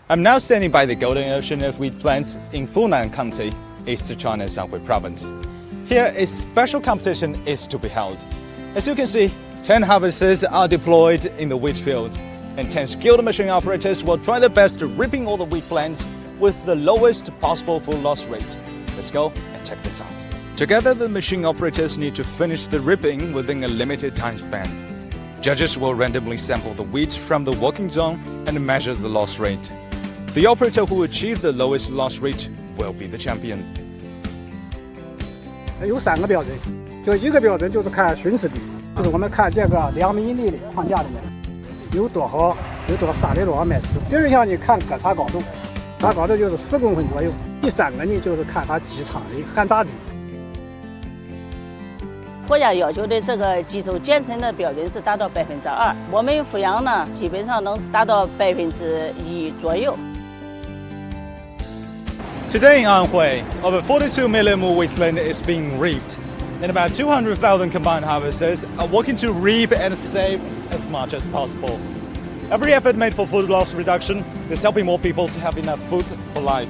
I'm now standing by the Golden Ocean of wheat plants in Funan County, East China's Anhui Province. Here, a special competition is to be held. As you can see, 10 harvesters are deployed in the wheat field, and 10 skilled machine operators will try their best ripping all the wheat plants with the lowest possible full loss rate. Let's go and check this out. Together, the machine operators need to finish the ripping within a limited time span. Judges will randomly sample the wheat from the working zone and measure the loss rate. The operator who achieves the lowest loss rate will be the champion. 有3个标准，就一个标准就是看吮食比，就是我们看这个2米以内的框架里面有多少撒的多少麦子。第二项呢看割擦高度，它高度就是10公分左右。第3个呢就是看它机场的含杂率。国家要求的这个基础减成的标准是达到2%，我们阜阳呢基本上能达到1%左右。Today in Anhui, over 42 million more wheatland is being reaped, and about 200,000 combined harvesters are working to reap and save as much as possible. Every effort made for food loss reduction is helping more people to have enough food for life.